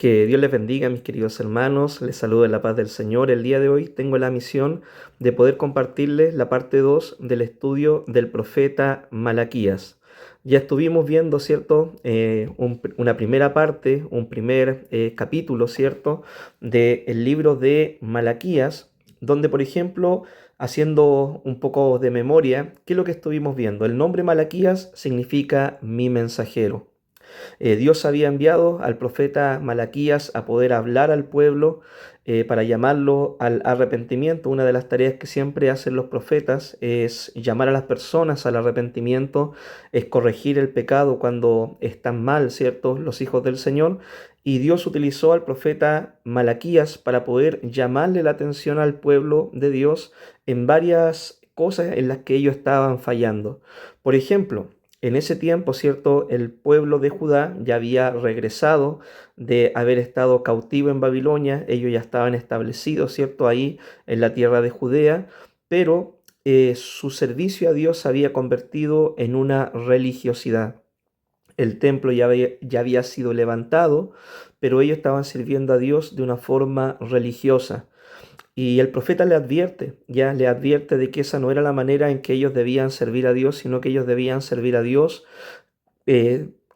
Que Dios les bendiga, mis queridos hermanos. Les saludo en la paz del Señor. El día de hoy tengo la misión de poder compartirles la parte 2 del estudio del profeta Malaquías. Ya estuvimos viendo, ¿cierto? Una primera parte, un primer capítulo, ¿cierto? Del libro de Malaquías, donde, por ejemplo, haciendo un poco de memoria, ¿qué es lo que estuvimos viendo? El nombre Malaquías significa mi mensajero. Dios había enviado al profeta Malaquías a poder hablar al pueblo para llamarlo al arrepentimiento. Una de las tareas que siempre hacen los profetas es llamar a las personas al arrepentimiento, es corregir el pecado cuando están mal, ¿cierto? Los hijos del Señor. Y Dios utilizó al profeta Malaquías para poder llamarle la atención al pueblo de Dios en varias cosas en las que ellos estaban fallando. Por ejemplo, en ese tiempo, ¿cierto? El pueblo de Judá ya había regresado de haber estado cautivo en Babilonia, ellos ya estaban establecidos, ¿cierto? Ahí en la tierra de Judea, pero su servicio a Dios se había convertido en una religiosidad. El templo ya había sido levantado, pero ellos estaban sirviendo a Dios de una forma religiosa. Y el profeta le advierte de que esa no era la manera en que ellos debían servir a Dios, sino que ellos debían servir a Dios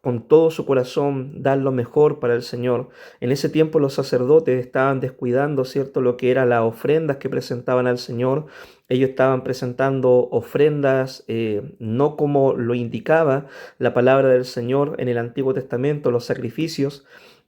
con todo su corazón, dar lo mejor para el Señor. En ese tiempo los sacerdotes estaban descuidando, ¿cierto?, lo que eran las ofrendas que presentaban al Señor. Ellos estaban presentando ofrendas no como lo indicaba la palabra del Señor en el Antiguo Testamento, los sacrificios.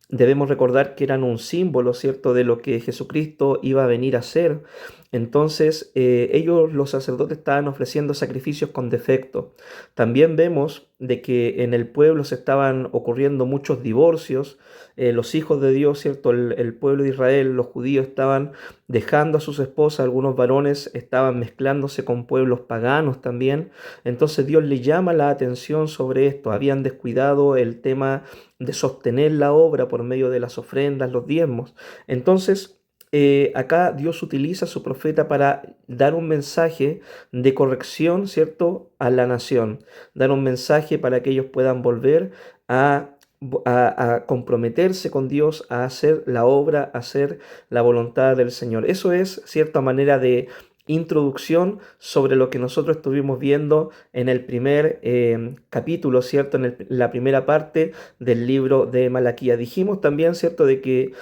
Debemos recordar que eran un símbolo, ¿cierto?, de lo que Jesucristo iba a venir a hacer. Entonces, ellos, los sacerdotes, estaban ofreciendo sacrificios con defecto. También vemos de que en el pueblo se estaban ocurriendo muchos divorcios. Los hijos de Dios, ¿cierto?, el pueblo de Israel, los judíos, estaban dejando a sus esposas, algunos varones estaban mezclándose con pueblos paganos también. Entonces Dios le llama la atención sobre esto. Habían descuidado el tema de sostener la obra por medio de las ofrendas, los diezmos. Entonces, acá Dios utiliza a su profeta para dar un mensaje de corrección, ¿cierto?, a la nación, dar un mensaje para que ellos puedan volver a, a comprometerse con Dios, a hacer la obra, a hacer la voluntad del Señor. Eso es cierta manera de introducción sobre lo que nosotros estuvimos viendo en el primer capítulo, ¿cierto? La primera parte del libro de Malaquías. Dijimos también, ¿cierto?, de que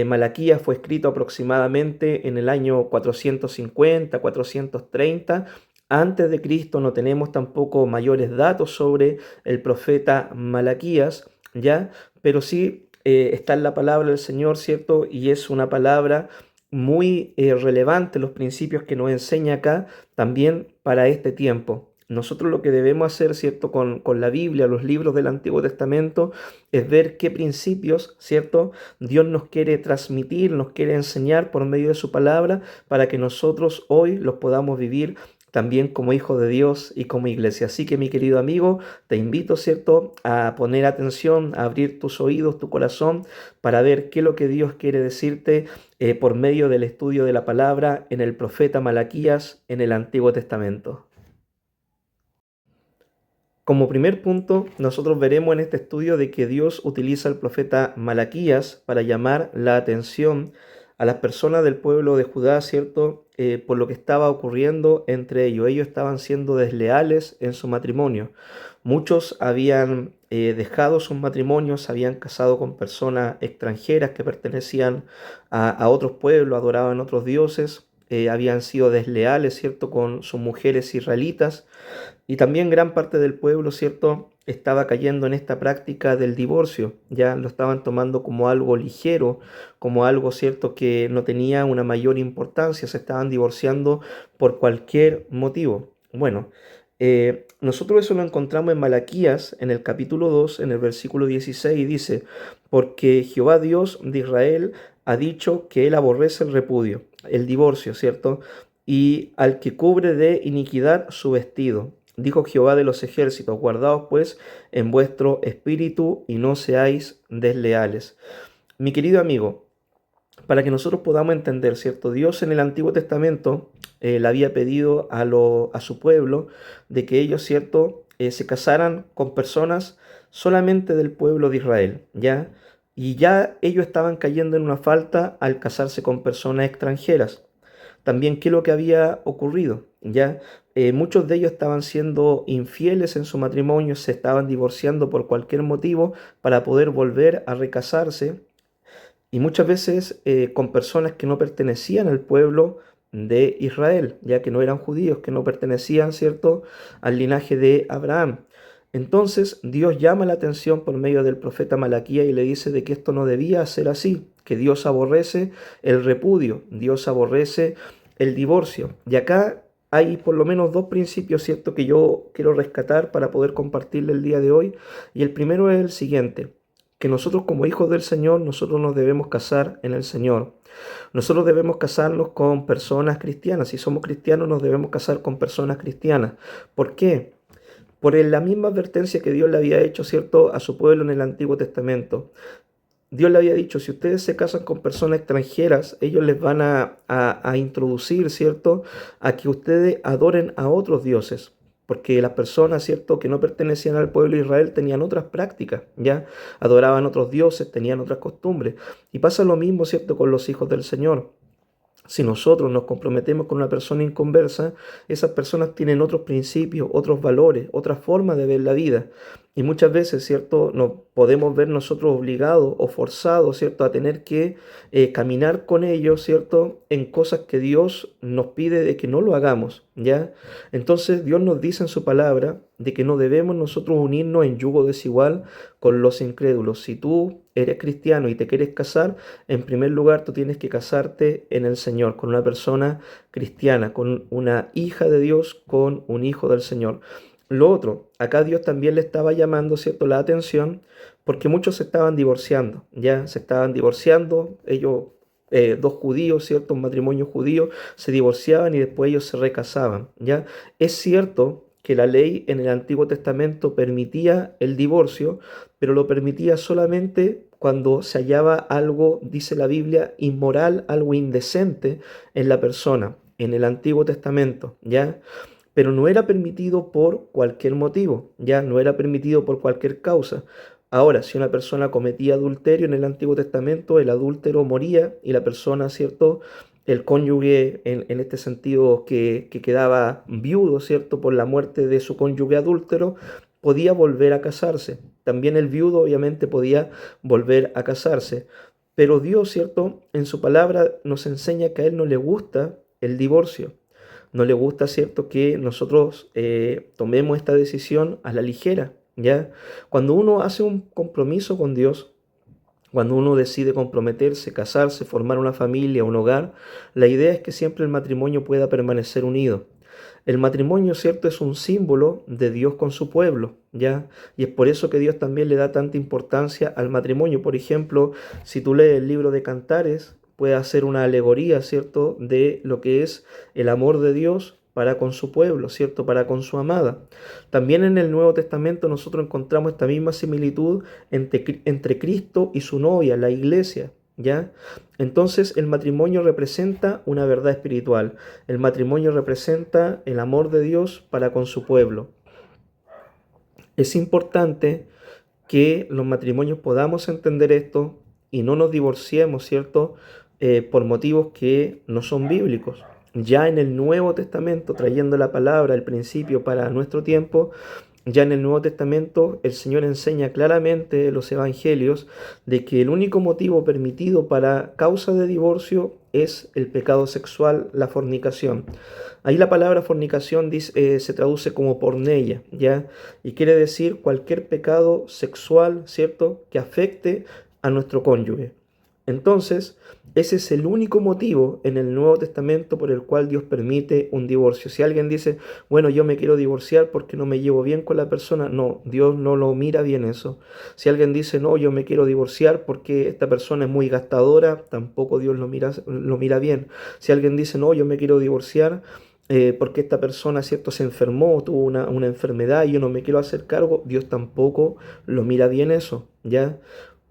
Malaquías fue escrito aproximadamente en el año 450, 430. Antes de Cristo. No tenemos tampoco mayores datos sobre el profeta Malaquías, ¿ya? Pero sí está en la palabra del Señor, ¿cierto? Y es una palabra muy relevante, los principios que nos enseña acá también para este tiempo. Nosotros lo que debemos hacer, ¿cierto?, con la Biblia, los libros del Antiguo Testamento, es ver qué principios, ¿cierto?, Dios nos quiere transmitir, nos quiere enseñar por medio de su palabra para que nosotros hoy los podamos vivir también como hijos de Dios y como iglesia. Así que, mi querido amigo, te invito, ¿cierto?, a poner atención, a abrir tus oídos, tu corazón, para ver qué es lo que Dios quiere decirte por medio del estudio de la palabra en el profeta Malaquías en el Antiguo Testamento. Como primer punto, nosotros veremos en este estudio de que Dios utiliza al profeta Malaquías para llamar la atención a las personas del pueblo de Judá, ¿cierto? Por lo que estaba ocurriendo entre ellos. Ellos estaban siendo desleales en su matrimonio. Muchos habían dejado sus matrimonios, se habían casado con personas extranjeras que pertenecían a otros pueblos, adoraban otros dioses, habían sido desleales, ¿cierto?, con sus mujeres israelitas. Y también gran parte del pueblo, ¿cierto?, estaba cayendo en esta práctica del divorcio. Ya lo estaban tomando como algo ligero, como algo, ¿cierto?, que no tenía una mayor importancia. Se estaban divorciando por cualquier motivo. Bueno, nosotros eso lo encontramos en Malaquías, en el capítulo 2, en el versículo 16, y dice: porque Jehová Dios de Israel ha dicho que él aborrece el repudio, el divorcio, ¿cierto?, y al que cubre de iniquidad su vestido. Dijo Jehová de los ejércitos: guardaos pues en vuestro espíritu y no seáis desleales. Mi querido amigo, para que nosotros podamos entender, ¿cierto? Dios en el Antiguo Testamento le había pedido a su pueblo de que ellos, ¿cierto?, se casaran con personas solamente del pueblo de Israel, ¿ya? Y ya ellos estaban cayendo en una falta al casarse con personas extranjeras. También, ¿qué es lo que había ocurrido? Ya muchos de ellos estaban siendo infieles en su matrimonio, se estaban divorciando por cualquier motivo para poder volver a recasarse y muchas veces con personas que no pertenecían al pueblo de Israel, ya que no eran judíos, que no pertenecían, ¿cierto?, al linaje de Abraham. Entonces Dios llama la atención por medio del profeta Malaquías y le dice de que esto no debía ser así, que Dios aborrece el repudio, Dios aborrece el divorcio. Y acá hay por lo menos dos principios, ¿cierto?, que yo quiero rescatar para poder compartirle el día de hoy. Y el primero es el siguiente, que nosotros como hijos del Señor, nosotros nos debemos casar en el Señor. Nosotros debemos casarnos con personas cristianas. Si somos cristianos, nos debemos casar con personas cristianas. ¿Por qué? Por la misma advertencia que Dios le había hecho, ¿cierto?, a su pueblo en el Antiguo Testamento. Dios le había dicho, si ustedes se casan con personas extranjeras, ellos les van a introducir, ¿cierto?, a que ustedes adoren a otros dioses. Porque las personas, ¿cierto?, que no pertenecían al pueblo de Israel tenían otras prácticas, ¿ya? Adoraban otros dioses, tenían otras costumbres. Y pasa lo mismo, ¿cierto?, con los hijos del Señor. Si nosotros nos comprometemos con una persona inconversa, esas personas tienen otros principios, otros valores, otra forma de ver la vida. Y muchas veces, ¿cierto?, nos podemos ver nosotros obligados o forzados, ¿cierto?, a tener que caminar con ellos, ¿cierto?, en cosas que Dios nos pide de que no lo hagamos, ¿ya? Entonces Dios nos dice en su palabra de que no debemos nosotros unirnos en yugo desigual con los incrédulos. Si tú eres cristiano y te quieres casar, en primer lugar tú tienes que casarte en el Señor, con una persona cristiana, con una hija de Dios, con un hijo del Señor. Lo otro, acá Dios también le estaba llamando, ¿cierto?, la atención, porque muchos se estaban divorciando, ya se estaban divorciando, ellos, dos judíos, ¿cierto?, un matrimonio judío, se divorciaban y después ellos se recasaban, ya. Es cierto que la ley en el Antiguo Testamento permitía el divorcio, pero lo permitía solamente cuando se hallaba algo, dice la Biblia, inmoral, algo indecente en la persona, en el Antiguo Testamento, ¿ya? Pero no era permitido por cualquier motivo, ya no era permitido por cualquier causa. Ahora, si una persona cometía adulterio en el Antiguo Testamento, el adúltero moría y la persona, ¿cierto?, el cónyuge en este sentido que quedaba viudo, ¿cierto?, por la muerte de su cónyuge adúltero, podía volver a casarse. También el viudo obviamente podía volver a casarse. Pero Dios, ¿cierto?, en su palabra nos enseña que a Él no le gusta el divorcio. No le gusta, ¿cierto?, que nosotros tomemos esta decisión a la ligera, ¿ya? Cuando uno hace un compromiso con Dios, cuando uno decide comprometerse, casarse, formar una familia, un hogar, la idea es que siempre el matrimonio pueda permanecer unido. El matrimonio, ¿cierto?, es un símbolo de Dios con su pueblo, ¿ya? Y es por eso que Dios también le da tanta importancia al matrimonio. Por ejemplo, si tú lees el libro de Cantares, puede hacer una alegoría, ¿cierto?, de lo que es el amor de Dios para con su pueblo, ¿cierto?, para con su amada. También en el Nuevo Testamento nosotros encontramos esta misma similitud entre Cristo y su novia, la iglesia, ¿ya? Entonces el matrimonio representa una verdad espiritual. El matrimonio representa el amor de Dios para con su pueblo. Es importante que los matrimonios podamos entender esto y no nos divorciemos, ¿cierto?, por motivos que no son bíblicos. Ya en el Nuevo Testamento, trayendo la palabra, el principio para nuestro tiempo, ya en el Nuevo Testamento el Señor enseña claramente en los evangelios de que el único motivo permitido para causa de divorcio es el pecado sexual, la fornicación. Ahí la palabra fornicación se traduce como porneia, ¿ya? Y quiere decir cualquier pecado sexual, ¿cierto?, que afecte a nuestro cónyuge. Entonces, ese es el único motivo en el Nuevo Testamento por el cual Dios permite un divorcio. Si alguien dice, bueno, yo me quiero divorciar porque no me llevo bien con la persona, no, Dios no lo mira bien eso. Si alguien dice, no, yo me quiero divorciar porque esta persona es muy gastadora, tampoco Dios lo mira bien. Si alguien dice, no, yo me quiero divorciar porque esta persona, ¿cierto?, se enfermó, tuvo una enfermedad y yo no me quiero hacer cargo, Dios tampoco lo mira bien eso, ¿ya?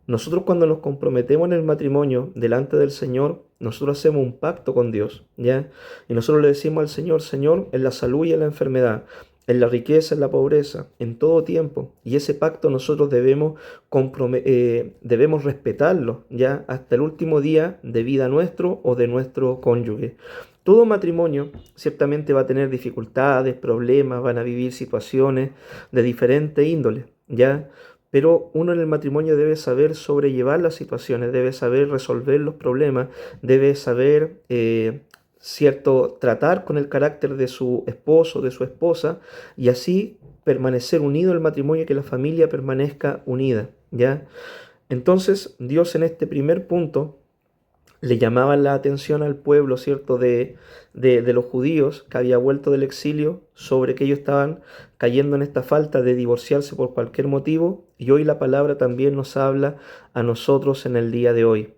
Nosotros cuando nos comprometemos en el matrimonio delante del Señor, nosotros hacemos un pacto con Dios, ¿ya? Y nosotros le decimos al Señor, Señor, en la salud y en la enfermedad, en la riqueza, en la pobreza, en todo tiempo. Y ese pacto nosotros debemos respetarlo, ya hasta el último día de vida nuestro o de nuestro cónyuge. Todo matrimonio ciertamente va a tener dificultades, problemas, van a vivir situaciones de diferente índole, ¿ya? Pero uno en el matrimonio debe saber sobrellevar las situaciones, debe saber resolver los problemas, debe saber, cierto, tratar con el carácter de su esposo, de su esposa, y así permanecer unido al matrimonio y que la familia permanezca unida, ¿ya? Entonces, Dios en este primer punto le llamaban la atención al pueblo, ¿cierto?, de los judíos que había vuelto del exilio, sobre que ellos estaban cayendo en esta falta de divorciarse por cualquier motivo, y hoy la palabra también nos habla a nosotros en el día de hoy.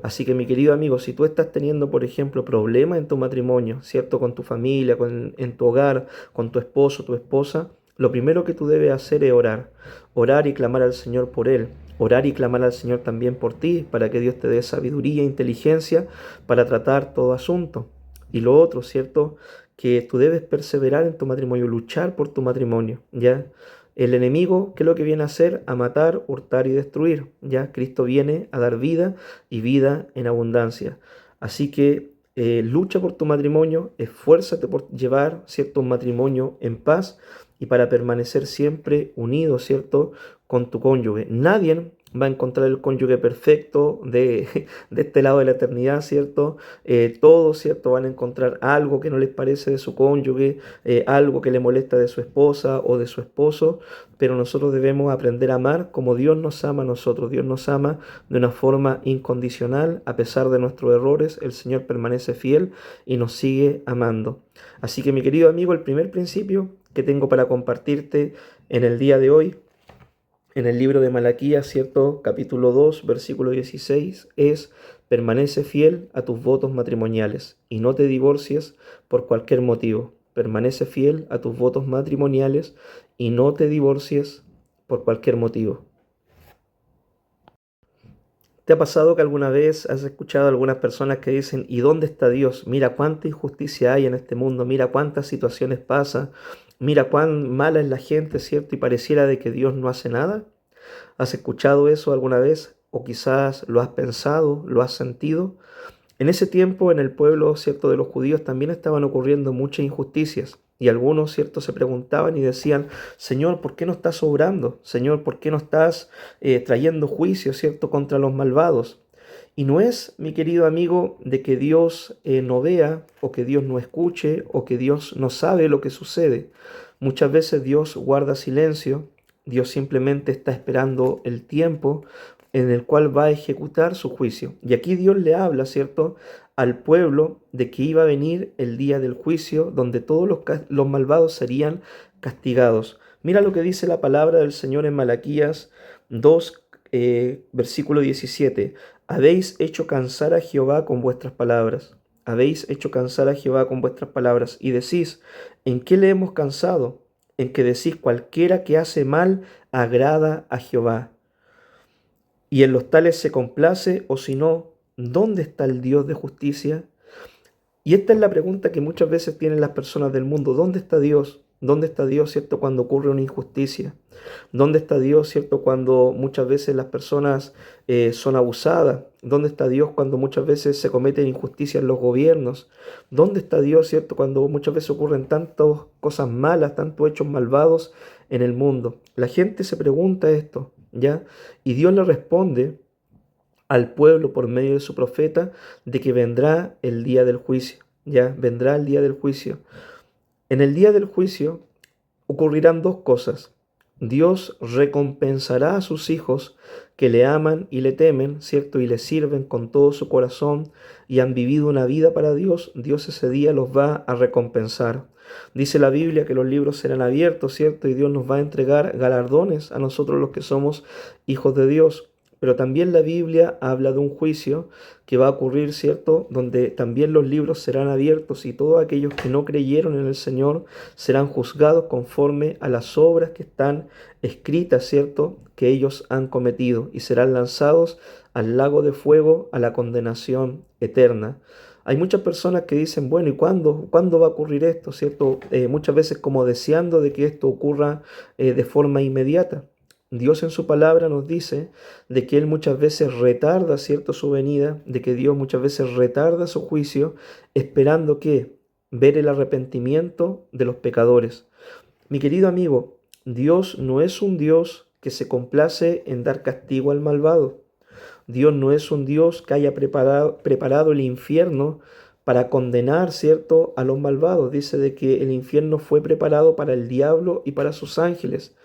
Así que mi querido amigo, si tú estás teniendo, por ejemplo, problemas en tu matrimonio, ¿cierto?, con tu familia, en tu hogar, con tu esposo, tu esposa, lo primero que tú debes hacer es orar y clamar al Señor por él. Orar y clamar al Señor también por ti, para que Dios te dé sabiduría e inteligencia para tratar todo asunto. Y lo otro, ¿cierto? Que tú debes perseverar en tu matrimonio, luchar por tu matrimonio, ¿ya? El enemigo, ¿qué es lo que viene a hacer? A matar, hurtar y destruir, ¿ya? Cristo viene a dar vida y vida en abundancia. Así que lucha por tu matrimonio, esfuérzate por llevar, ¿cierto?, un matrimonio en paz y para permanecer siempre unido, ¿cierto?, con tu cónyuge. Nadie va a encontrar el cónyuge perfecto de este lado de la eternidad, ¿cierto? Todos, ¿cierto?, van a encontrar algo que no les parece de su cónyuge, algo que le molesta de su esposa o de su esposo, pero nosotros debemos aprender a amar como Dios nos ama a nosotros. Dios nos ama de una forma incondicional, a pesar de nuestros errores, el Señor permanece fiel y nos sigue amando. Así que mi querido amigo, el primer principio que tengo para compartirte en el día de hoy, en el libro de Malaquías, ¿cierto? Capítulo 2, versículo 16, es: permanece fiel a tus votos matrimoniales y no te divorcies por cualquier motivo. Permanece fiel a tus votos matrimoniales y no te divorcies por cualquier motivo. ¿Te ha pasado que alguna vez has escuchado a algunas personas que dicen: ¿y dónde está Dios? Mira cuánta injusticia hay en este mundo, mira cuántas situaciones pasan, mira cuán mala es la gente, ¿cierto? Y pareciera de que Dios no hace nada. ¿Has escuchado eso alguna vez? O quizás lo has pensado, lo has sentido. En ese tiempo, en el pueblo, ¿cierto?, de los judíos también estaban ocurriendo muchas injusticias. Y algunos, ¿cierto?, se preguntaban y decían: Señor, ¿por qué no estás obrando? Señor, ¿por qué no estás trayendo juicio, ¿cierto?, contra los malvados? Y no es, mi querido amigo, de que Dios no vea, o que Dios no escuche, o que Dios no sabe lo que sucede. Muchas veces Dios guarda silencio. Dios simplemente está esperando el tiempo en el cual va a ejecutar su juicio. Y aquí Dios le habla, ¿cierto?, al pueblo de que iba a venir el día del juicio, donde todos los malvados serían castigados. Mira lo que dice la palabra del Señor en Malaquías 2, versículo 17. Habéis hecho cansar a Jehová con vuestras palabras. Habéis hecho cansar a Jehová con vuestras palabras. Y decís: ¿en qué le hemos cansado? En que decís: cualquiera que hace mal agrada a Jehová. Y en los tales se complace, o si no, ¿dónde está el Dios de justicia? Y esta es la pregunta que muchas veces tienen las personas del mundo: ¿dónde está Dios? ¿Dónde está Dios, cierto, cuando ocurre una injusticia? ¿Dónde está Dios, cierto, cuando muchas veces las personas son abusadas? ¿Dónde está Dios cuando muchas veces se cometen injusticias en los gobiernos? ¿Dónde está Dios, cierto, cuando muchas veces ocurren tantas cosas malas, tantos hechos malvados en el mundo? La gente se pregunta esto, ¿ya? Y Dios le responde al pueblo por medio de su profeta de que vendrá el día del juicio, ¿ya? Vendrá el día del juicio. En el día del juicio ocurrirán dos cosas. Dios recompensará a sus hijos que le aman y le temen, ¿cierto? Y le sirven con todo su corazón y han vivido una vida para Dios. Dios ese día los va a recompensar. Dice la Biblia que los libros serán abiertos, ¿cierto? Y Dios nos va a entregar galardones a nosotros los que somos hijos de Dios. Pero también la Biblia habla de un juicio que va a ocurrir, ¿cierto?, donde también los libros serán abiertos y todos aquellos que no creyeron en el Señor serán juzgados conforme a las obras que están escritas, ¿cierto?, que ellos han cometido, y serán lanzados al lago de fuego, a la condenación eterna. Hay muchas personas que dicen, bueno, ¿y cuándo va a ocurrir esto? ¿Cierto? Muchas veces como deseando de que esto ocurra de forma inmediata. Dios en su palabra nos dice de que Él muchas veces retarda, ¿cierto?, su venida, de que Dios muchas veces retarda su juicio, esperando que ver el arrepentimiento de los pecadores. Mi querido amigo, Dios no es un Dios que se complace en dar castigo al malvado. Dios no es un Dios que haya preparado el infierno para condenar, ¿cierto?, a los malvados. Dice de que el infierno fue preparado para el diablo y para sus ángeles.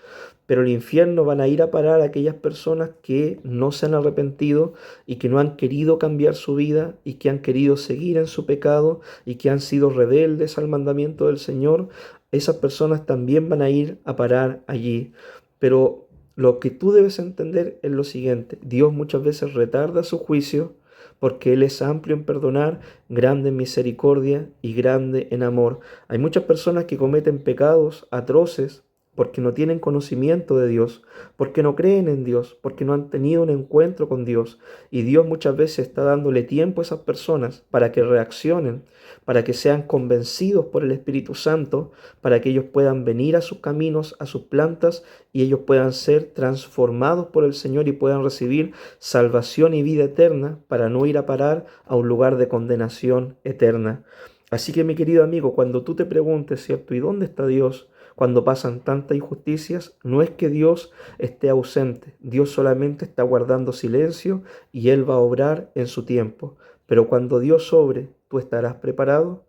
Pero el infierno van a ir a parar a aquellas personas que no se han arrepentido y que no han querido cambiar su vida y que han querido seguir en su pecado y que han sido rebeldes al mandamiento del Señor. Esas personas también van a ir a parar allí. Pero lo que tú debes entender es lo siguiente: Dios muchas veces retarda su juicio porque Él es amplio en perdonar, grande en misericordia y grande en amor. Hay muchas personas que cometen pecados atroces porque no tienen conocimiento de Dios, porque no creen en Dios, porque no han tenido un encuentro con Dios. Y Dios muchas veces está dándole tiempo a esas personas para que reaccionen, para que sean convencidos por el Espíritu Santo, para que ellos puedan venir a sus caminos, a sus plantas, y ellos puedan ser transformados por el Señor y puedan recibir salvación y vida eterna para no ir a parar a un lugar de condenación eterna. Así que, mi querido amigo, cuando tú te preguntes, ¿cierto?, ¿y dónde está Dios cuando pasan tantas injusticias? No es que Dios esté ausente, Dios solamente está guardando silencio y Él va a obrar en su tiempo. Pero cuando Dios obre, tú estarás preparado.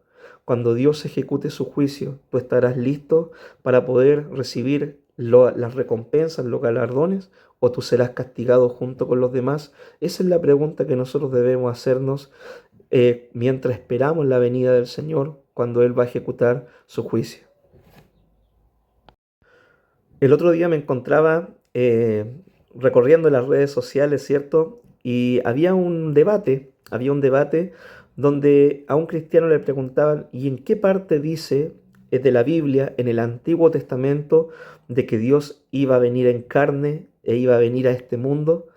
Cuando Dios ejecute su juicio, tú estarás listo para poder recibir las recompensas, los galardones, o tú serás castigado junto con los demás. Esa es la pregunta que nosotros debemos hacernos mientras esperamos la venida del Señor, cuando Él va a ejecutar su juicio. El otro día me encontraba recorriendo las redes sociales, ¿cierto? Y había un debate donde a un cristiano le preguntaban, ¿y en qué parte dice de la Biblia, en el Antiguo Testamento, de que Dios iba a venir en carne e iba a venir a este mundo?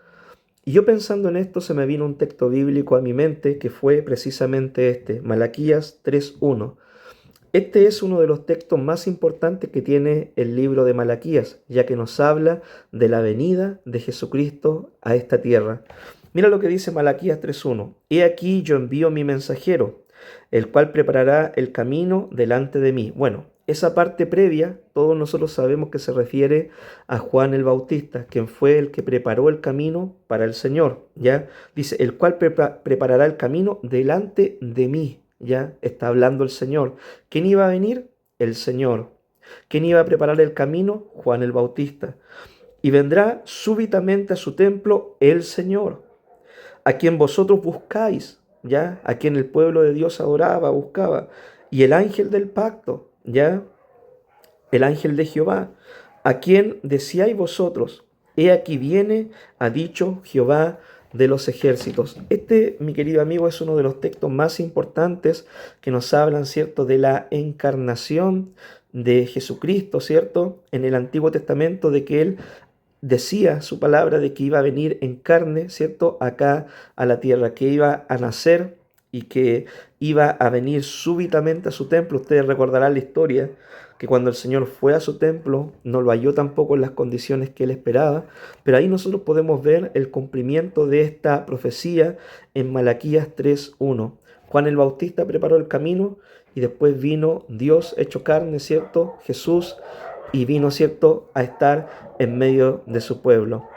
Y yo pensando en esto se me vino un texto bíblico a mi mente que fue precisamente este, Malaquías 3:1. Este es uno de los textos más importantes que tiene el libro de Malaquías, ya que nos habla de la venida de Jesucristo a esta tierra. Mira lo que dice Malaquías 3:1. He aquí yo envío mi mensajero, el cual preparará el camino delante de mí. Bueno, esa parte previa, todos nosotros sabemos que se refiere a Juan el Bautista, quien fue el que preparó el camino para el Señor, ¿ya? Dice, el cual preparará el camino delante de mí. Ya está hablando el Señor. ¿Quién iba a venir? El Señor. ¿Quién iba a preparar el camino? Juan el Bautista. Y vendrá súbitamente a su templo el Señor, a quien vosotros buscáis, ya, a quien el pueblo de Dios adoraba, buscaba, y el ángel del pacto, ya, el ángel de Jehová, a quien decíais vosotros, he aquí viene, ha dicho Jehová de los ejércitos. Este, mi querido amigo, es uno de los textos más importantes que nos hablan, ¿cierto?, de la encarnación de Jesucristo, ¿cierto?, en el Antiguo Testamento, de que Él decía su palabra de que iba a venir en carne, ¿cierto?, acá a la tierra, que iba a nacer y que iba a venir súbitamente a su templo. Ustedes recordarán la historia, que cuando el Señor fue a su templo, no lo halló tampoco en las condiciones que él esperaba, pero ahí nosotros podemos ver el cumplimiento de esta profecía en Malaquías 3:1. Juan el Bautista preparó el camino y después vino Dios hecho carne, ¿cierto?, Jesús, y vino, ¿cierto?, a estar en medio de su pueblo.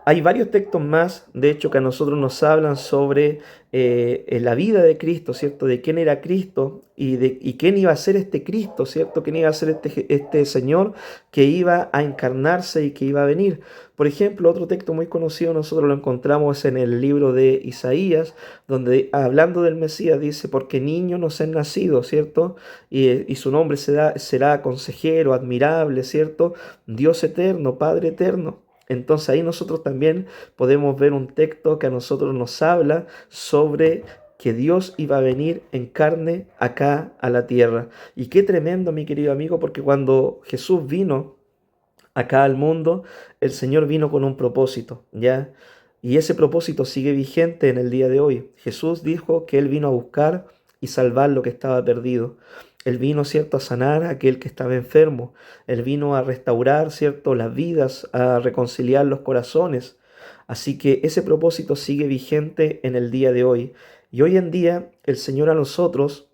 Hay varios textos más, de hecho, que a nosotros nos hablan sobre la vida de Cristo, ¿cierto? De quién era Cristo y quién iba a ser este Cristo, ¿cierto? Quién iba a ser este Señor que iba a encarnarse y que iba a venir. Por ejemplo, otro texto muy conocido nosotros lo encontramos en el libro de Isaías, donde hablando del Mesías dice, porque niño nos es nacido, ¿cierto? Y su nombre será consejero, admirable, ¿cierto? Dios eterno, Padre eterno. Entonces ahí nosotros también podemos ver un texto que a nosotros nos habla sobre que Dios iba a venir en carne acá a la tierra. Y qué tremendo, mi querido amigo, porque cuando Jesús vino acá al mundo, el Señor vino con un propósito, ¿ya? Y ese propósito sigue vigente en el día de hoy. Jesús dijo que Él vino a buscar y salvar lo que estaba perdido. Él vino, ¿cierto?, a sanar a aquel que estaba enfermo. Él vino a restaurar, ¿cierto?, las vidas, a reconciliar los corazones. Así que ese propósito sigue vigente en el día de hoy. Y hoy en día el Señor a nosotros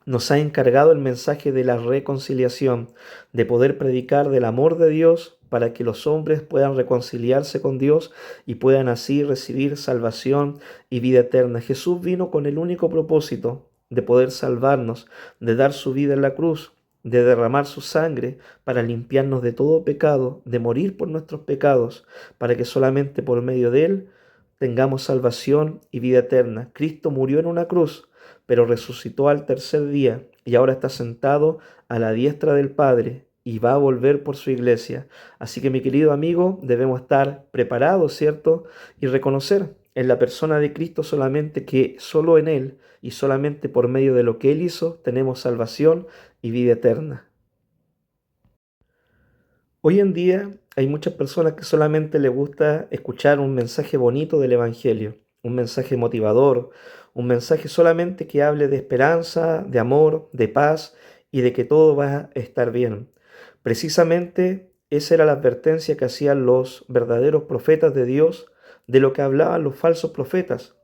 nos ha encargado el mensaje de la reconciliación, de poder predicar del amor de Dios para que los hombres puedan reconciliarse con Dios y puedan así recibir salvación y vida eterna. Jesús vino con el único propósito de poder salvarnos, de dar su vida en la cruz, de derramar su sangre para limpiarnos de todo pecado, de morir por nuestros pecados, para que solamente por medio de Él tengamos salvación y vida eterna. Cristo murió en una cruz, pero resucitó al tercer día y ahora está sentado a la diestra del Padre y va a volver por su iglesia. Así que mi querido amigo, debemos estar preparados, ¿cierto? Y reconocer en la persona de Cristo solamente que solo en Él y solamente por medio de lo que Él hizo tenemos salvación y vida eterna. Hoy en día hay muchas personas que solamente les gusta escuchar un mensaje bonito del Evangelio, un mensaje motivador, un mensaje solamente que hable de esperanza, de amor, de paz y de que todo va a estar bien. Precisamente esa era la advertencia que hacían los verdaderos profetas de Dios de lo que hablaban los falsos profetas.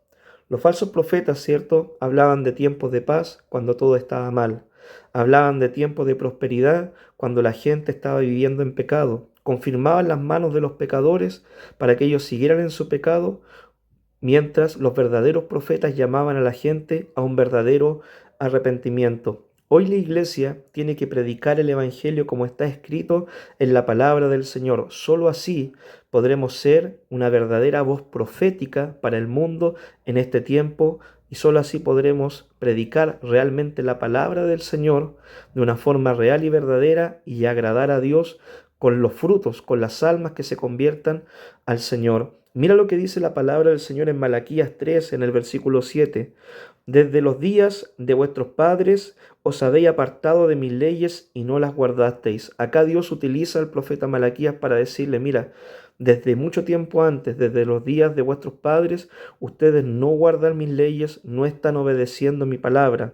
Los falsos profetas, ¿cierto?, hablaban de tiempos de paz cuando todo estaba mal. Hablaban de tiempos de prosperidad cuando la gente estaba viviendo en pecado. Confirmaban las manos de los pecadores para que ellos siguieran en su pecado, mientras los verdaderos profetas llamaban a la gente a un verdadero arrepentimiento. Hoy la iglesia tiene que predicar el Evangelio como está escrito en la palabra del Señor. Solo así podremos ser una verdadera voz profética para el mundo en este tiempo y solo así podremos predicar realmente la palabra del Señor de una forma real y verdadera y agradar a Dios con los frutos, con las almas que se conviertan al Señor. Mira lo que dice la palabra del Señor en Malaquías 3, en el versículo 7. Desde los días de vuestros padres os habéis apartado de mis leyes y no las guardasteis. Acá Dios utiliza al profeta Malaquías para decirle, mira, desde mucho tiempo antes, desde los días de vuestros padres, ustedes no guardan mis leyes, no están obedeciendo mi palabra.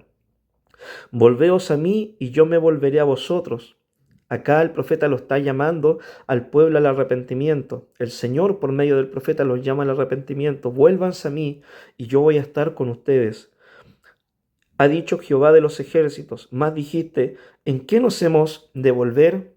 Volveos a mí y yo me volveré a vosotros. Acá el profeta lo está llamando al pueblo al arrepentimiento. El Señor por medio del profeta los llama al arrepentimiento. Vuélvanse a mí y yo voy a estar con ustedes. Ha dicho Jehová de los ejércitos. Más dijiste, ¿en qué nos hemos de volver?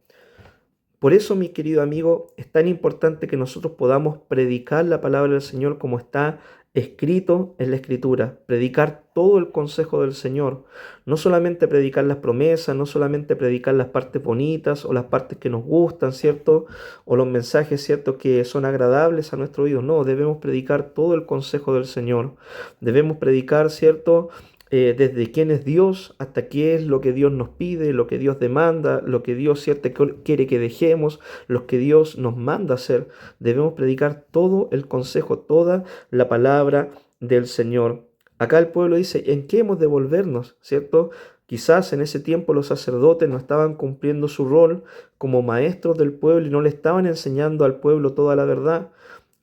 Por eso, mi querido amigo, es tan importante que nosotros podamos predicar la palabra del Señor como está escrito en la Escritura, predicar todo el consejo del Señor, no solamente predicar las promesas, no solamente predicar las partes bonitas o las partes que nos gustan, ¿cierto? O los mensajes, ¿cierto?, que son agradables a nuestro oído, no, debemos predicar todo el consejo del Señor, debemos predicar, ¿cierto?, desde quién es Dios hasta qué es lo que Dios nos pide, lo que Dios demanda, lo que Dios cierto quiere que dejemos, lo que Dios nos manda hacer. Debemos predicar todo el consejo, toda la palabra del Señor. Acá el pueblo dice, ¿en qué hemos de volvernos? ¿Cierto? Quizás en ese tiempo los sacerdotes no estaban cumpliendo su rol como maestros del pueblo y no le estaban enseñando al pueblo toda la verdad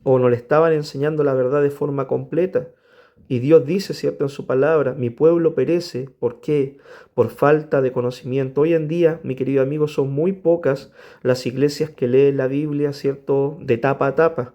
o no le estaban enseñando la verdad de forma completa. Y Dios dice, ¿cierto?, en su palabra, mi pueblo perece. ¿Por qué? Por falta de conocimiento. Hoy en día, mi querido amigo, son muy pocas las iglesias que leen la Biblia, ¿cierto?, de tapa a tapa.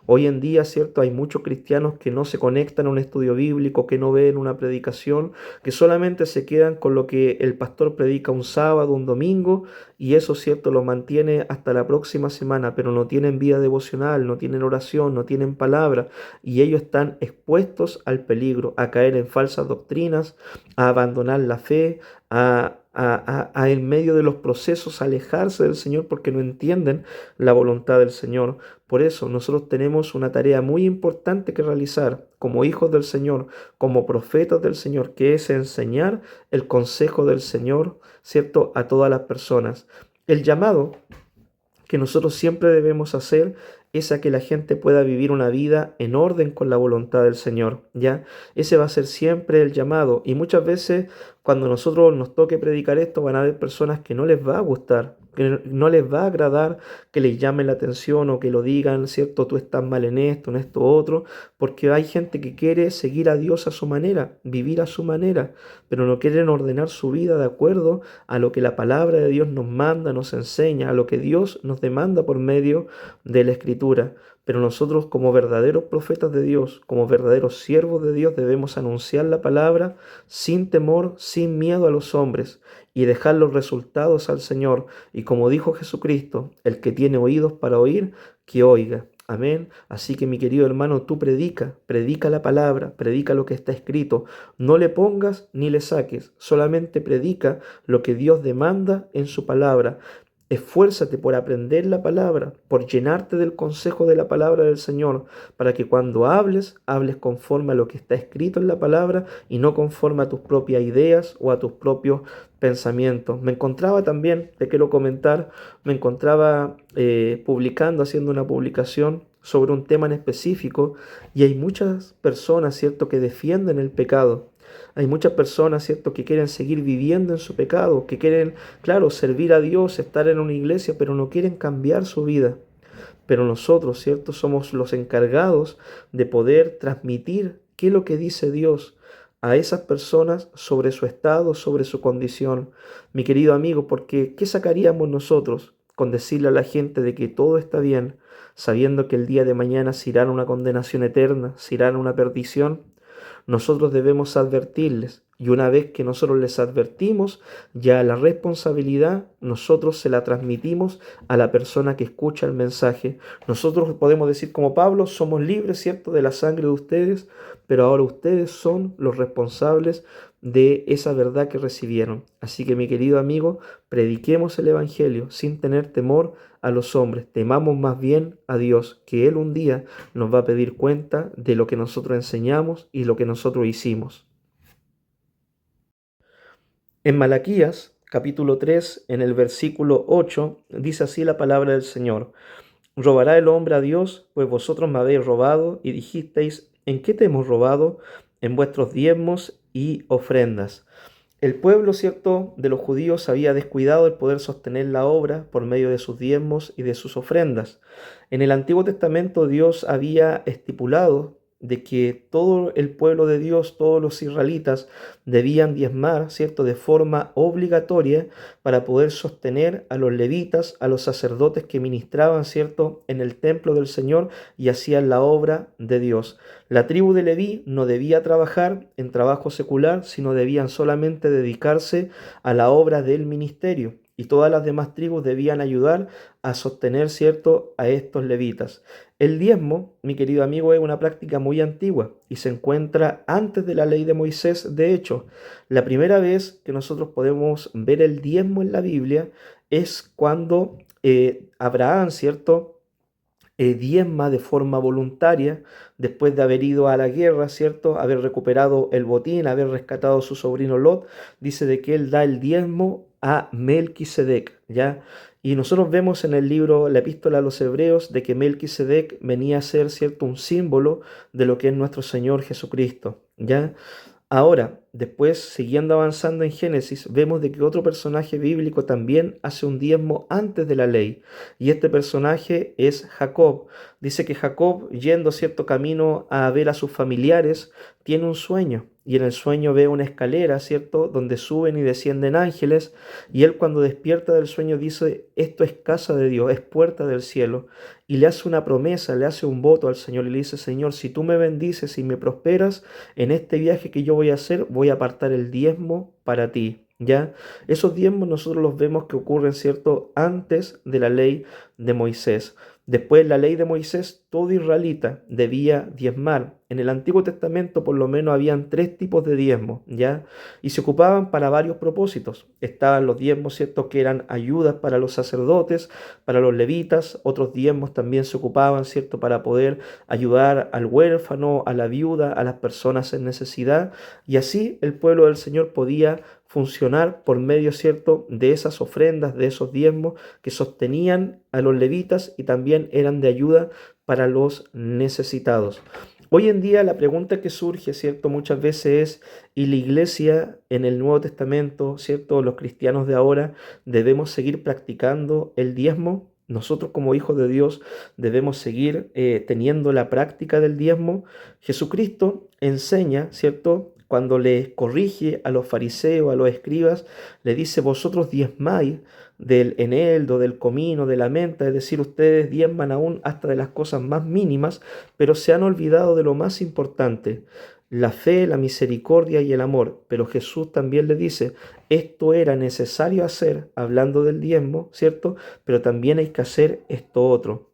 Hoy en día, ¿cierto? Hay muchos cristianos que no se conectan a un estudio bíblico, que no ven una predicación, que solamente se quedan con lo que el pastor predica un sábado, un domingo, y eso, ¿cierto?, lo mantiene hasta la próxima semana, pero no tienen vida devocional, no tienen oración, no tienen palabra, y ellos están expuestos al peligro, a caer en falsas doctrinas, a abandonar la fe, a en medio de los procesos alejarse del Señor porque no entienden la voluntad del Señor. Por eso nosotros tenemos una tarea muy importante que realizar como hijos del Señor, como profetas del Señor, que es enseñar el consejo del Señor, ¿cierto?, a todas las personas. El llamado que nosotros siempre debemos hacer es a que la gente pueda vivir una vida en orden con la voluntad del Señor, ¿ya? Ese va a ser siempre el llamado. Y muchas veces cuando nosotros nos toque predicar esto van a haber personas que no les va a gustar, que no les va a agradar que les llamen la atención o que lo digan, ¿cierto? Tú estás mal en esto otro, porque hay gente que quiere seguir a Dios a su manera, vivir a su manera, pero no quieren ordenar su vida de acuerdo a lo que la palabra de Dios nos manda, nos enseña, a lo que Dios nos demanda por medio de la Escritura. Pero nosotros como verdaderos profetas de Dios, como verdaderos siervos de Dios, debemos anunciar la palabra sin temor, sin miedo a los hombres y dejar los resultados al Señor. Y como dijo Jesucristo, el que tiene oídos para oír, que oiga. Amén. Así que mi querido hermano, tú predica la palabra, predica lo que está escrito. No le pongas ni le saques, solamente predica lo que Dios demanda en su palabra. Esfuérzate por aprender la palabra, por llenarte del consejo de la palabra del Señor, para que cuando hables, hables conforme a lo que está escrito en la palabra y no conforme a tus propias ideas o a tus propios pensamientos. Me encontraba también, te quiero comentar, me encontraba publicando, haciendo una publicación sobre un tema en específico y hay muchas personas, ¿cierto?, que defienden el pecado. Hay muchas personas, ¿cierto?, que quieren seguir viviendo en su pecado, que quieren, claro, servir a Dios, estar en una iglesia, pero no quieren cambiar su vida. Pero nosotros, ¿cierto?, somos los encargados de poder transmitir qué es lo que dice Dios a esas personas sobre su estado, sobre su condición. Mi querido amigo, porque ¿qué sacaríamos nosotros con decirle a la gente de que todo está bien, sabiendo que el día de mañana se irán a una condenación eterna, se irán a una perdición? Nosotros debemos advertirles. Y una vez que nosotros les advertimos, ya la responsabilidad nosotros se la transmitimos a la persona que escucha el mensaje. Nosotros podemos decir como Pablo, somos libres, ¿cierto?, de la sangre de ustedes, pero ahora ustedes son los responsables de esa verdad que recibieron. Así que mi querido amigo, prediquemos el Evangelio sin tener temor a los hombres. Temamos más bien a Dios, que Él un día nos va a pedir cuenta de lo que nosotros enseñamos y lo que nosotros hicimos. En Malaquías, capítulo 3, en el versículo 8, dice así la palabra del Señor. ¿Robará el hombre a Dios? Pues vosotros me habéis robado y dijisteis, ¿en qué te hemos robado? En vuestros diezmos y ofrendas. El pueblo, ¿cierto?, de los judíos había descuidado el poder sostener la obra por medio de sus diezmos y de sus ofrendas. En el Antiguo Testamento Dios había estipulado de que todo el pueblo de Dios, todos los israelitas, debían diezmar, ¿cierto?, de forma obligatoria para poder sostener a los levitas, a los sacerdotes que ministraban, ¿cierto?, en el templo del Señor y hacían la obra de Dios. La tribu de Leví no debía trabajar en trabajo secular, sino debían solamente dedicarse a la obra del ministerio. Y todas las demás tribus debían ayudar a sostener, ¿cierto?, a estos levitas. El diezmo, mi querido amigo, es una práctica muy antigua y se encuentra antes de la ley de Moisés. De hecho, la primera vez que nosotros podemos ver el diezmo en la Biblia es cuando Abraham, ¿cierto?, diezma de forma voluntaria, después de haber ido a la guerra, ¿cierto?, haber recuperado el botín, haber rescatado a su sobrino Lot, dice de que él da el diezmo a Melquisedec, ¿ya? Y nosotros vemos en el libro, la epístola a los Hebreos, de que Melquisedec venía a ser, ¿cierto?, un símbolo de lo que es nuestro Señor Jesucristo, ¿ya? Ahora, después, siguiendo avanzando en Génesis, vemos de que otro personaje bíblico también hace un diezmo antes de la ley. Y este personaje es Jacob. Dice que Jacob, yendo cierto camino a ver a sus familiares, tiene un sueño. Y en el sueño ve una escalera, ¿cierto?, donde suben y descienden ángeles. Y él cuando despierta del sueño dice, esto es casa de Dios, es puerta del cielo. Y le hace una promesa, le hace un voto al Señor y le dice, Señor, si tú me bendices y me prosperas, en este viaje que yo voy a hacer, voy a apartar el diezmo para ti. ¿Ya? Esos diezmos nosotros los vemos que ocurren, ¿cierto?, antes de la ley de Moisés. Después, la ley de Moisés, todo israelita debía diezmar. En el Antiguo Testamento por lo menos habían 3 tipos de diezmos, ¿ya? Y se ocupaban para varios propósitos. Estaban los diezmos, ¿cierto?, que eran ayudas para los sacerdotes, para los levitas. Otros diezmos también se ocupaban, ¿cierto?, para poder ayudar al huérfano, a la viuda, a las personas en necesidad. Y así el pueblo del Señor podía funcionar por medio, ¿cierto?, de esas ofrendas, de esos diezmos que sostenían a los levitas y también eran de ayuda para los necesitados. Hoy en día la pregunta que surge, ¿cierto? Muchas veces es, ¿y la iglesia en el Nuevo Testamento, ¿cierto? Los cristianos de ahora, ¿debemos seguir practicando el diezmo? Nosotros como hijos de Dios debemos seguir teniendo la práctica del diezmo. Jesucristo enseña, ¿cierto? Cuando le corrige a los fariseos, a los escribas, le dice, vosotros diezmáis del eneldo, del comino, de la menta, es decir, ustedes diezman aún hasta de las cosas más mínimas, pero se han olvidado de lo más importante, la fe, la misericordia y el amor. Pero Jesús también le dice, esto era necesario hacer, hablando del diezmo, ¿cierto? Pero también hay que hacer esto otro.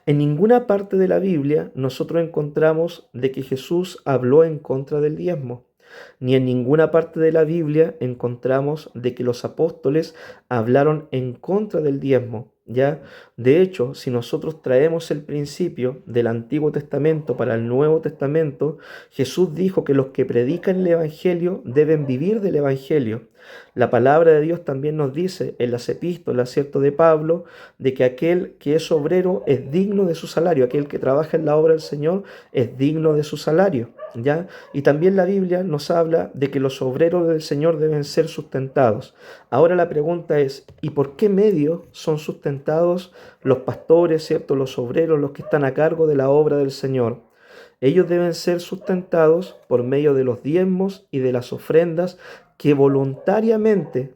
En ninguna parte de la Biblia nosotros encontramos de que Jesús habló en contra del diezmo, ni en ninguna parte de la Biblia encontramos de que los apóstoles hablaron en contra del diezmo. ¿Ya? De hecho, si nosotros traemos el principio del Antiguo Testamento para el Nuevo Testamento, Jesús dijo que los que predican el Evangelio deben vivir del Evangelio. La palabra de Dios también nos dice en las epístolas, ¿cierto?, de Pablo, de que aquel que es obrero es digno de su salario, aquel que trabaja en la obra del Señor es digno de su salario, ¿ya? Y también la Biblia nos habla de que los obreros del Señor deben ser sustentados. Ahora la pregunta es, ¿y por qué medio son sustentados los pastores, ¿cierto?, los obreros, los que están a cargo de la obra del Señor? Ellos deben ser sustentados por medio de los diezmos y de las ofrendas que voluntariamente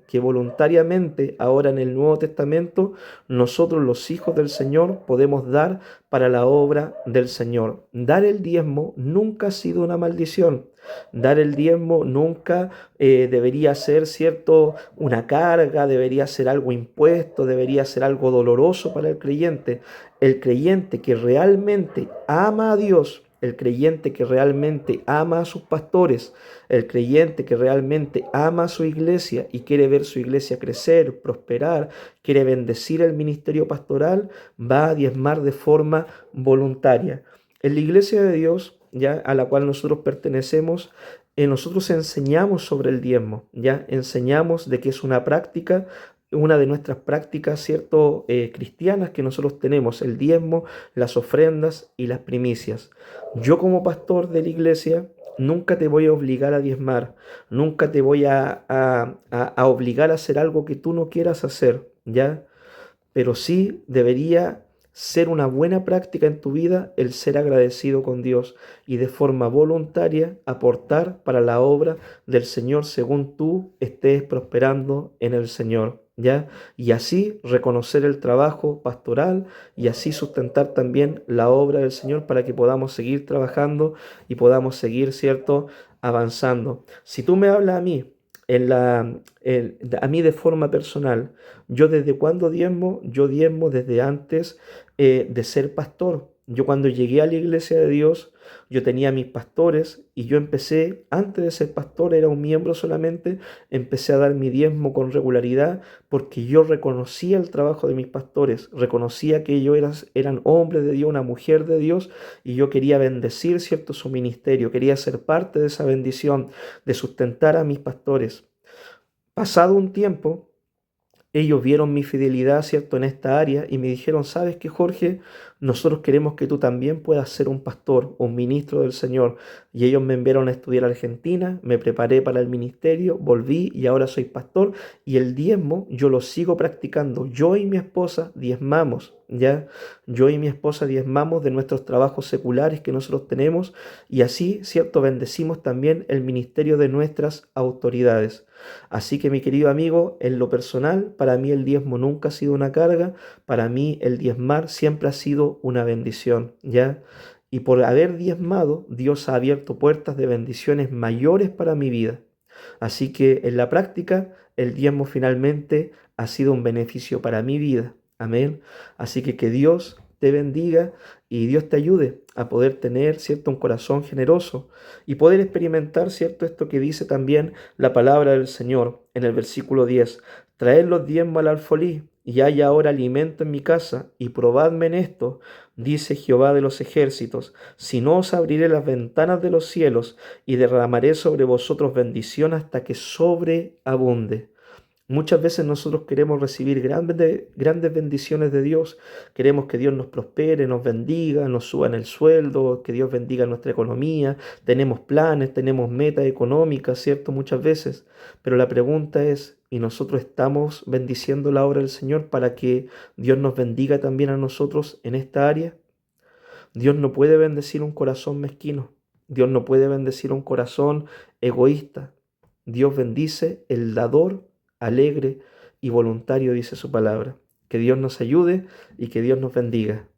ahora en el Nuevo Testamento nosotros los hijos del Señor podemos dar para la obra del Señor. Dar el diezmo nunca ha sido una maldición. Dar el diezmo nunca debería ser, ¿cierto?, una carga, debería ser algo impuesto, debería ser algo doloroso para el creyente. El creyente que realmente ama a Dios, el creyente que realmente ama a sus pastores, el creyente que realmente ama a su iglesia y quiere ver su iglesia crecer, prosperar, quiere bendecir el ministerio pastoral, va a diezmar de forma voluntaria. En la iglesia de Dios, ya a la cual nosotros pertenecemos, nosotros enseñamos sobre el diezmo, ya enseñamos de que es una práctica, una de nuestras prácticas, ¿cierto?, cristianas que nosotros tenemos, el diezmo, las ofrendas y las primicias. Yo como pastor de la iglesia nunca te voy a obligar a diezmar, nunca te voy a obligar a hacer algo que tú no quieras hacer, ¿ya? Pero sí debería ser una buena práctica en tu vida el ser agradecido con Dios y de forma voluntaria aportar para la obra del Señor según tú estés prosperando en el Señor, ¿ya? Y así reconocer el trabajo pastoral y así sustentar también la obra del Señor para que podamos seguir trabajando y podamos seguir, ¿cierto?, avanzando. Si tú me hablas a mí, a mí de forma personal, yo desde cuándo diezmo, yo diezmo desde antes de ser pastor. Yo cuando llegué a la iglesia de Dios, yo tenía mis pastores y yo empecé, antes de ser pastor, era un miembro solamente, empecé a dar mi diezmo con regularidad porque yo reconocía el trabajo de mis pastores, reconocía que ellos eran hombres de Dios, una mujer de Dios, y yo quería bendecir, ¿cierto?, su ministerio, quería ser parte de esa bendición, de sustentar a mis pastores. Pasado un tiempo, ellos vieron mi fidelidad, ¿cierto?, en esta área y me dijeron, ¿sabes qué, Jorge? Nosotros queremos que tú también puedas ser un pastor, un ministro del Señor. Y ellos me enviaron a estudiar a Argentina, me preparé para el ministerio, volví y ahora soy pastor. Y el diezmo yo lo sigo practicando. Yo y mi esposa diezmamos, ¿ya? Yo y mi esposa diezmamos de nuestros trabajos seculares que nosotros tenemos y así, ¿cierto?, bendecimos también el ministerio de nuestras autoridades. Así que mi querido amigo, en lo personal, para mí el diezmo nunca ha sido una carga, para mí el diezmar siempre ha sido una bendición, ¿ya? Y por haber diezmado, Dios ha abierto puertas de bendiciones mayores para mi vida. Así que en la práctica, el diezmo finalmente ha sido un beneficio para mi vida. Amén. Así que Dios te bendiga y Dios te ayude a poder tener, ¿cierto?, un corazón generoso y poder experimentar, ¿cierto?, esto que dice también la palabra del Señor en el versículo 10. Traed los diezmos al alfolí y hay ahora alimento en mi casa y probadme en esto, dice Jehová de los ejércitos, si no os abriré las ventanas de los cielos y derramaré sobre vosotros bendición hasta que sobreabunde. Muchas veces nosotros queremos recibir grandes bendiciones de Dios, queremos que Dios nos prospere, nos bendiga, nos suba en el sueldo, que Dios bendiga nuestra economía, tenemos planes, tenemos metas económicas, ¿cierto? Muchas veces, pero la pregunta es, ¿y nosotros estamos bendiciendo la obra del Señor para que Dios nos bendiga también a nosotros en esta área? Dios no puede bendecir un corazón mezquino, Dios no puede bendecir un corazón egoísta. Dios bendice el dador alegre y voluntario, dice su palabra. Que Dios nos ayude y que Dios nos bendiga.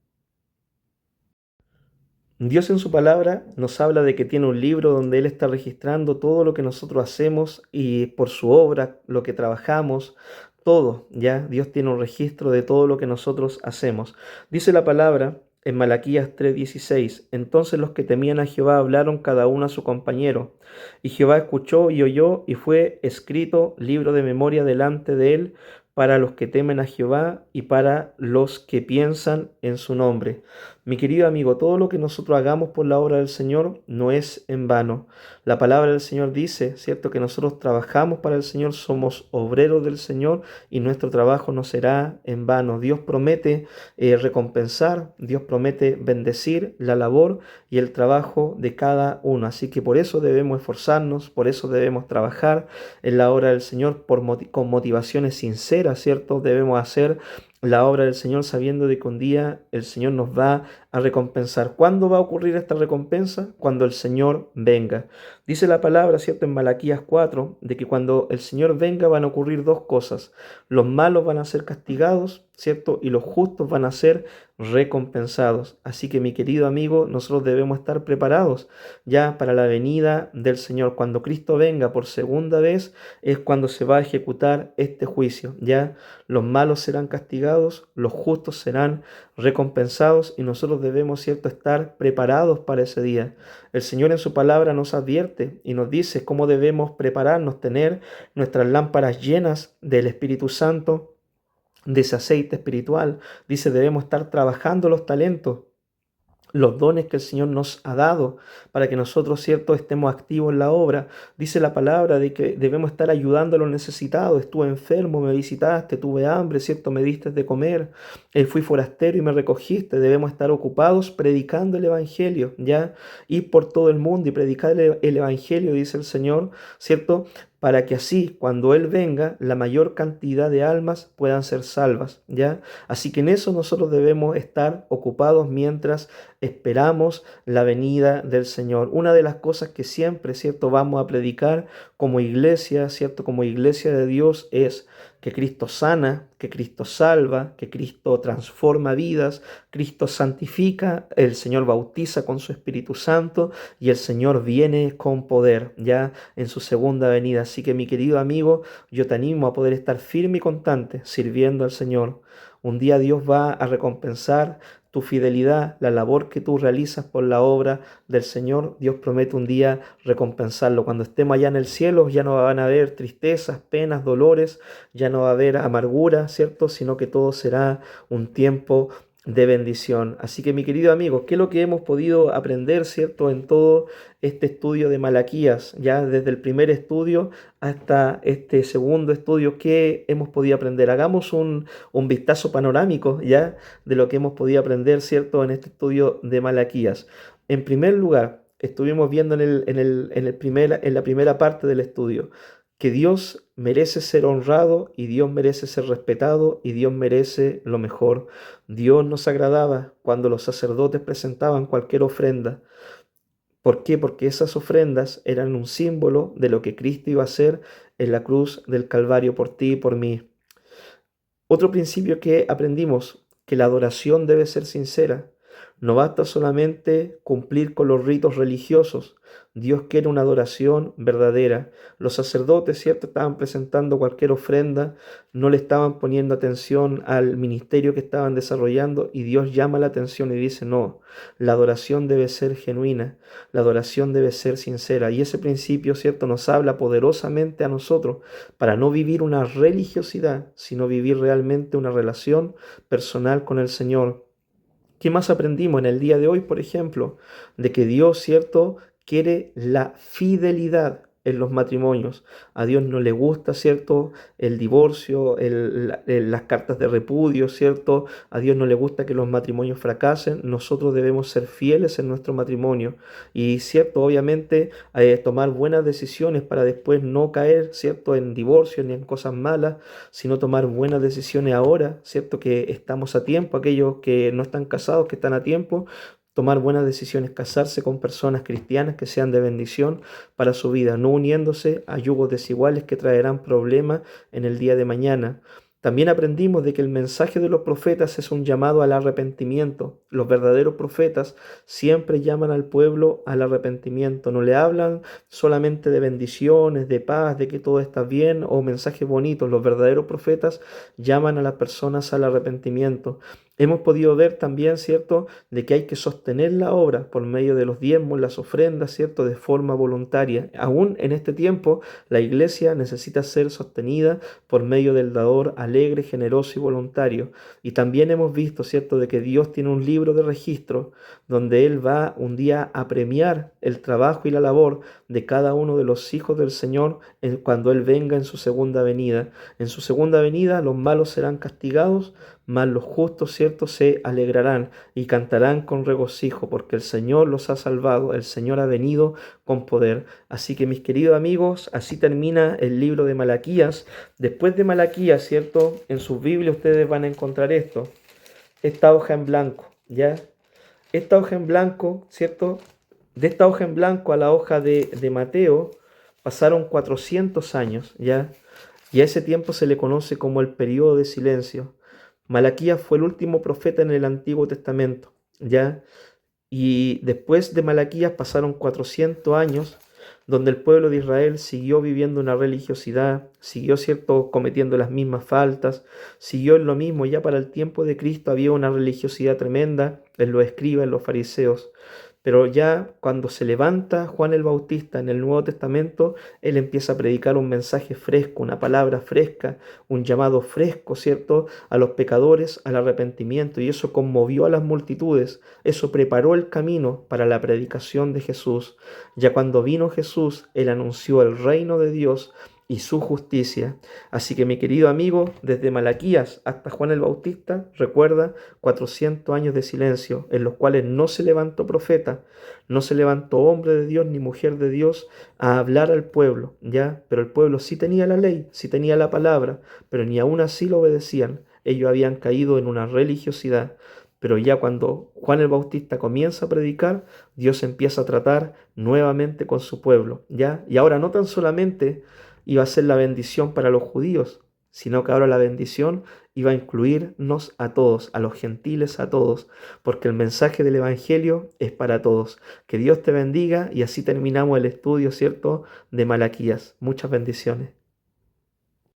Dios en su palabra nos habla de que tiene un libro donde Él está registrando todo lo que nosotros hacemos y por su obra, lo que trabajamos, todo, ¿ya? Dios tiene un registro de todo lo que nosotros hacemos. Dice la palabra en Malaquías 3:16, entonces los que temían a Jehová hablaron cada uno a su compañero, y Jehová escuchó y oyó, y fue escrito libro de memoria delante de Él para los que temen a Jehová y para los que piensan en su nombre. Mi querido amigo, todo lo que nosotros hagamos por la obra del Señor no es en vano. La palabra del Señor dice, ¿cierto?, que nosotros trabajamos para el Señor, somos obreros del Señor y nuestro trabajo no será en vano. Dios promete recompensar, Dios promete bendecir la labor y el trabajo de cada uno. Así que por eso debemos esforzarnos, por eso debemos trabajar en la obra del Señor con motivaciones sinceras, ¿cierto? Debemos hacer la obra del Señor sabiendo de que un día el Señor nos va a recompensar. ¿Cuándo va a ocurrir esta recompensa? Cuando el Señor venga. Dice la palabra, ¿cierto?, en Malaquías 4, de que cuando el Señor venga van a ocurrir dos cosas. Los malos van a ser castigados, ¿cierto? Y los justos van a ser recompensados. Así que mi querido amigo, nosotros debemos estar preparados ya para la venida del Señor. Cuando Cristo venga por segunda vez es cuando se va a ejecutar este juicio. Ya los malos serán castigados, los justos serán recompensados y nosotros debemos, ¿cierto?, estar preparados para ese día. El Señor en su palabra nos advierte y nos dice cómo debemos prepararnos, tener nuestras lámparas llenas del Espíritu Santo, de ese aceite espiritual. Dice, debemos estar trabajando los talentos, los dones que el Señor nos ha dado para que nosotros, ¿cierto?, estemos activos en la obra. Dice la palabra de que debemos estar ayudando a los necesitados. Estuve enfermo, me visitaste, tuve hambre, ¿cierto?, me diste de comer. Fui forastero y me recogiste. Debemos estar ocupados predicando el Evangelio, ¿ya? Ir por todo el mundo y predicar el Evangelio, dice el Señor, ¿cierto?, para que así, cuando Él venga, la mayor cantidad de almas puedan ser salvas, ¿ya? Así que en eso nosotros debemos estar ocupados mientras esperamos la venida del Señor. Una de las cosas que siempre, ¿cierto?, vamos a predicar como iglesia, ¿cierto?, como iglesia de Dios es que Cristo sana, que Cristo salva, que Cristo transforma vidas, Cristo santifica, el Señor bautiza con su Espíritu Santo y el Señor viene con poder ya en su segunda venida. Así que mi querido amigo, yo te animo a poder estar firme y constante sirviendo al Señor. Un día Dios va a recompensar tu fidelidad, la labor que tú realizas por la obra del Señor. Dios promete un día recompensarlo. Cuando estemos allá en el cielo ya no van a haber tristezas, penas, dolores, ya no va a haber amargura, ¿cierto? Sino que todo será un tiempo de bendición. Así que mi querido amigo, ¿qué es lo que hemos podido aprender, cierto, en todo este estudio de Malaquías? Ya desde el primer estudio hasta este segundo estudio, ¿qué hemos podido aprender? Hagamos un vistazo panorámico ya de lo que hemos podido aprender, cierto, en este estudio de Malaquías. En primer lugar, estuvimos viendo en la primera parte del estudio que Dios merece ser honrado y Dios merece ser respetado y Dios merece lo mejor. Dios nos agradaba cuando los sacerdotes presentaban cualquier ofrenda. ¿Por qué? Porque esas ofrendas eran un símbolo de lo que Cristo iba a hacer en la cruz del Calvario por ti y por mí. Otro principio que aprendimos, que la adoración debe ser sincera. No basta solamente cumplir con los ritos religiosos. Dios quiere una adoración verdadera. Los sacerdotes, ¿cierto?, estaban presentando cualquier ofrenda, no le estaban poniendo atención al ministerio que estaban desarrollando y Dios llama la atención y dice, no, la adoración debe ser genuina, la adoración debe ser sincera. Y ese principio, ¿cierto?, nos habla poderosamente a nosotros para no vivir una religiosidad, sino vivir realmente una relación personal con el Señor. ¿Qué más aprendimos en el día de hoy, por ejemplo? De que Dios, ¿cierto?, quiere la fidelidad. en los matrimonios. A Dios no le gusta, ¿cierto?, el divorcio, las cartas de repudio, ¿cierto? A Dios no le gusta que los matrimonios fracasen. Nosotros debemos ser fieles en nuestro matrimonio y, ¿cierto?, obviamente tomar buenas decisiones para después no caer, ¿cierto?, en divorcio ni en cosas malas, sino tomar buenas decisiones ahora, ¿cierto?, que estamos a tiempo, aquellos que no están casados, que están a tiempo, tomar buenas decisiones, casarse con personas cristianas que sean de bendición para su vida, no uniéndose a yugos desiguales que traerán problemas en el día de mañana. También aprendimos de que el mensaje de los profetas es un llamado al arrepentimiento. Los verdaderos profetas siempre llaman al pueblo al arrepentimiento. No le hablan solamente de bendiciones, de paz, de que todo está bien o mensajes bonitos. Los verdaderos profetas llaman a las personas al arrepentimiento. Hemos podido ver también, ¿cierto?, de que hay que sostener la obra por medio de los diezmos, las ofrendas, ¿cierto?, de forma voluntaria. Aún en este tiempo, la iglesia necesita ser sostenida por medio del dador alegre, generoso y voluntario. Y también hemos visto, ¿cierto?, de que Dios tiene un libro de registro donde Él va un día a premiar el trabajo y la labor de cada uno de los hijos del Señor cuando Él venga en su segunda venida. En su segunda venida los malos serán castigados, mas los justos, ¿cierto?, se alegrarán y cantarán con regocijo, porque el Señor los ha salvado, el Señor ha venido con poder. Así que, mis queridos amigos, así termina el libro de Malaquías. Después de Malaquías, ¿cierto?, en sus Biblias ustedes van a encontrar esta hoja en blanco, ¿ya? Esta hoja en blanco, ¿cierto? De esta hoja en blanco a la hoja de Mateo pasaron 400 años, ¿ya? Y a ese tiempo se le conoce como el periodo de silencio. Malaquías fue el último profeta en el Antiguo Testamento, ¿ya? Y después de Malaquías pasaron 400 años donde el pueblo de Israel siguió viviendo una religiosidad, siguió, ¿cierto?, cometiendo las mismas faltas, siguió en lo mismo. Ya para el tiempo de Cristo había una religiosidad tremenda en los escribas, en los fariseos. Pero ya cuando se levanta Juan el Bautista en el Nuevo Testamento, él empieza a predicar un mensaje fresco, una palabra fresca, un llamado fresco, ¿cierto?, a los pecadores, al arrepentimiento. Y eso conmovió a las multitudes, eso preparó el camino para la predicación de Jesús. Ya cuando vino Jesús, él anunció el reino de Dios y su justicia. Así que, mi querido amigo, desde Malaquías hasta Juan el Bautista, recuerda 400 años de silencio en los cuales no se levantó profeta, no se levantó hombre de Dios ni mujer de Dios a hablar al pueblo, ¿ya? Pero el pueblo sí tenía la ley, sí tenía la palabra, pero ni aún así lo obedecían. Ellos habían caído en una religiosidad. Pero ya cuando Juan el Bautista comienza a predicar, Dios empieza a tratar nuevamente con su pueblo, ¿ya? Y ahora no tan solamente iba a ser la bendición para los judíos, sino que ahora la bendición iba a incluirnos a todos, a los gentiles, a todos, porque el mensaje del Evangelio es para todos. Que Dios te bendiga y así terminamos el estudio, ¿cierto?, de Malaquías. Muchas bendiciones.